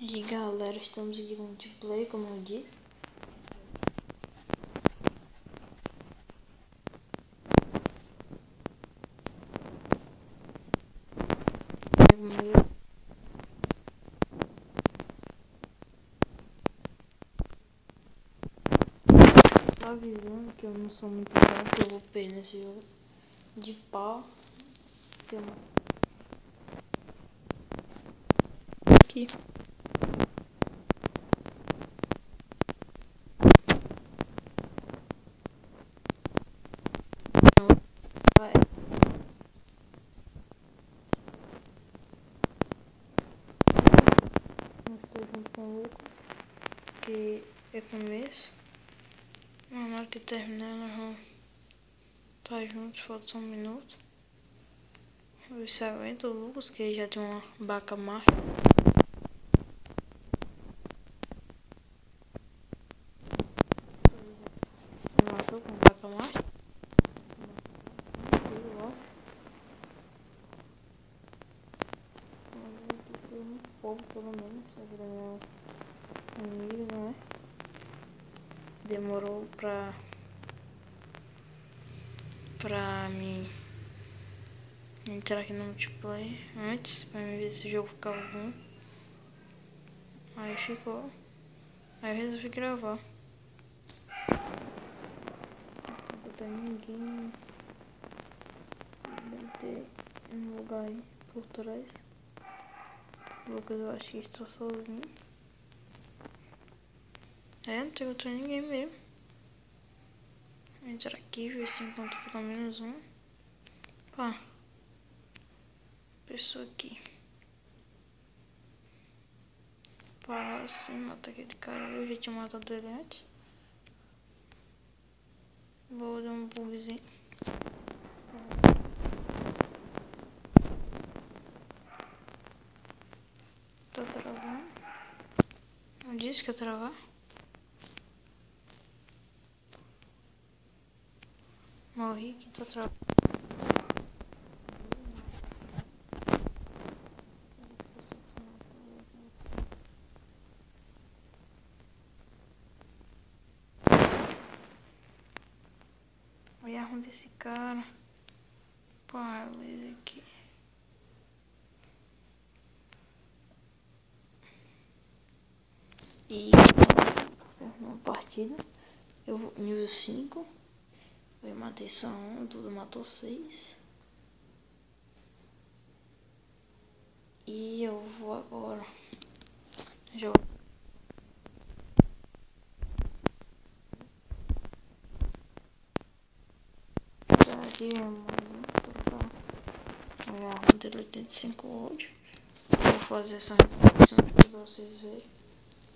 E galera, estamos aqui com o multiplayer, como eu disse. Só avisando que eu não sou muito bom, que eu vou perder nesse jogo de pau. Aqui. Não estou junto com o Lucas, que é começo. Mas na hora que terminar, nós vamos estar juntos, falta só um minuto. Ver se aguenta o Lucas, que ele já tem uma baca marcha. Matou com vaca marcha. Tem que ser um pouco, pelo menos. Agora meu amigo, não é? Demorou pra mim entrar aqui no multiplayer antes, pra mim ver se o jogo ficava bom. Aí ficou. Aí eu resolvi gravar. Não botar ninguém. Deve ter um lugar aí por trás. O Lucas, eu acho que estou sozinho. Não tem outro ninguém mesmo. Vou entrar aqui, ver se encontro pelo menos um. Pá. Pessoa aqui. Pá, assim, mata aquele cara. Eu já tinha matado ele antes. Vou dar um bugzinho. Tá travando. Eu disse que ia travar. Morri que tá travando. Olha a ruim desse cara. Pá, beleza aqui. E terminou a partida. Eu vou nível 5. Eu matei só um, tudo matou 6. E eu vou agora jogar. Aqui, mano, trocar a arma dele 85 hoje. Vou fazer essa reprodução aqui pra vocês verem.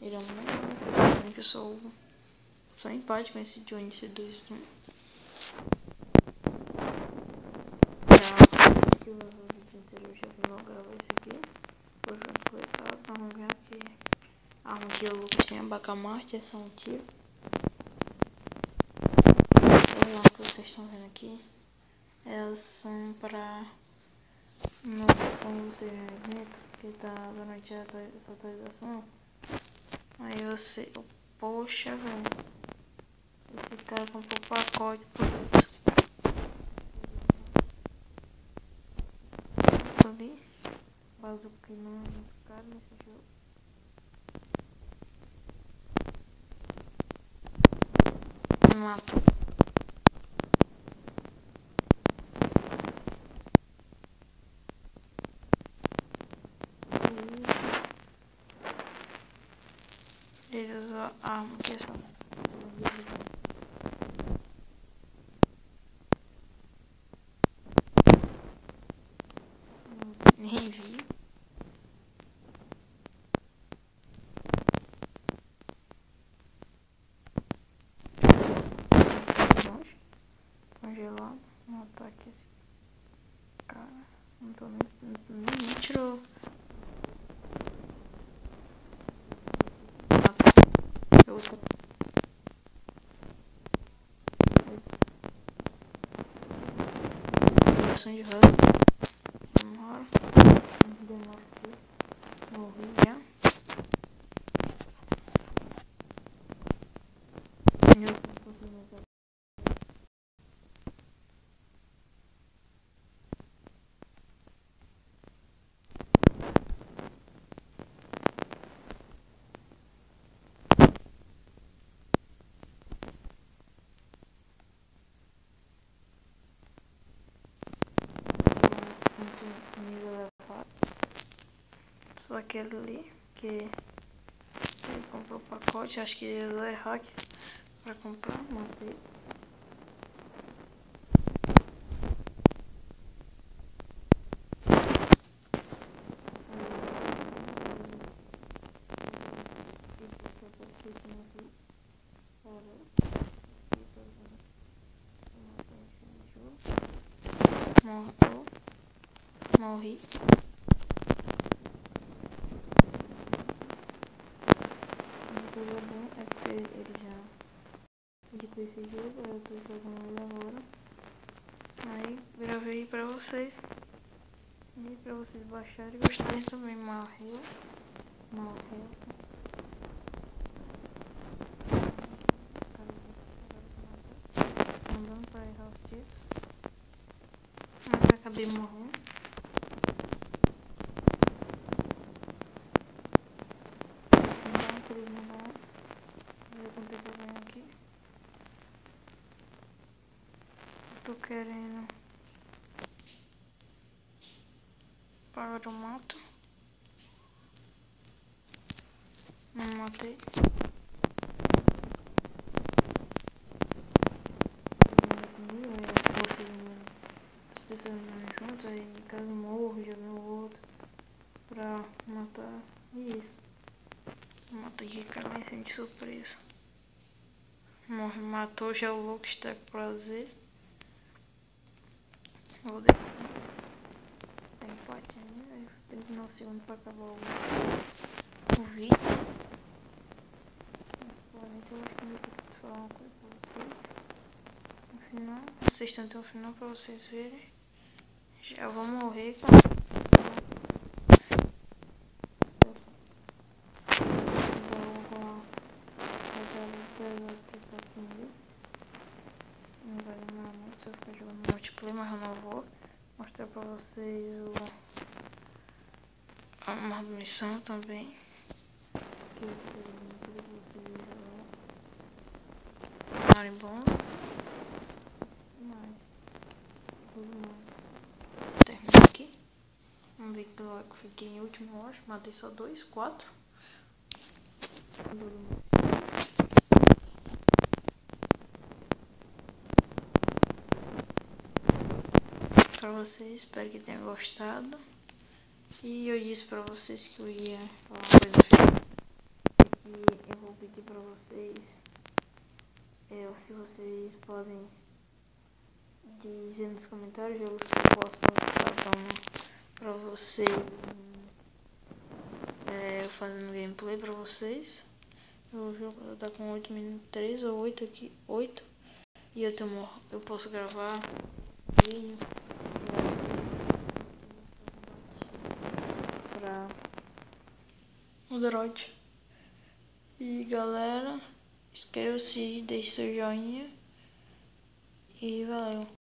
Ele é um negócio, que eu sou empate com esse Johnny C2. Que eu vou o vídeo inteiro hoje, eu vou gravar isso aqui. Tô junto com o Ricardo, nós vamos ver aqui. A arma que o Lucas tem a Bacamarte, é só um tiro. Sei lá o que vocês estão vendo aqui. Elas são pra... Não, como vocês viram, que tá durante essa atualização. Aí você... Poxa, velho. Esse cara comprou pacote por isso. Ali. Bazuca não é muito caro nesse jogo. Se matou. Ele usou a arma que é só. Nem vi. Congelado. Vou matar aqui esse cara. Não tô nem tirou. De roda. Demora aqui. Morri já. Só aquele ali, que ele comprou o pacote, acho que ele é hack pra comprar, matei. Mortou. Morri. Uma coisa bom é que ele já indicou esse jogo, eu tô jogando ele agora. Aí gravei pra vocês. E pra vocês baixarem e gostarem também. Morreu. Andando pra errar os tiros. Mas acabei morrendo. Então, eles não vão ver quanto eu vou ganhar aqui. Tô querendo pagar o mato. Não matei. As pessoas não juntas, aí caso morro, já vem o outro pra matar. E isso. Mata aqui, cara, vai ser de surpresa. Morre, matou já o louco, está com prazer. Vou descer. Tem empate ainda, aí 39 segundos pra acabar o vídeo. Provavelmente eu acho que eu vou ter que falar uma coisa pra vocês. No final, vocês até o final pra vocês verem. Já vou morrer, cara. Não vai demorar muito se eu ficar jogando multiplayer, mas eu não vou mostrar pra vocês uma missão também. Que eu vou vocês jogarem bom. Mas terminar aqui. Vamos ver que eu fiquei em último, eu acho. Matei só 2, 4. Pra vocês, espero que tenham gostado. E eu disse pra vocês que eu ia falar uma coisa final. E eu vou pedir pra vocês se vocês podem dizer nos comentários jogos que eu posso estar dando pra vocês, fazendo gameplay pra vocês. O jogo tá com 8 minutos, 3 ou 8 aqui, 8. E eu posso gravar vídeo pra Android. E galera, inscreva-se, deixe seu joinha e valeu.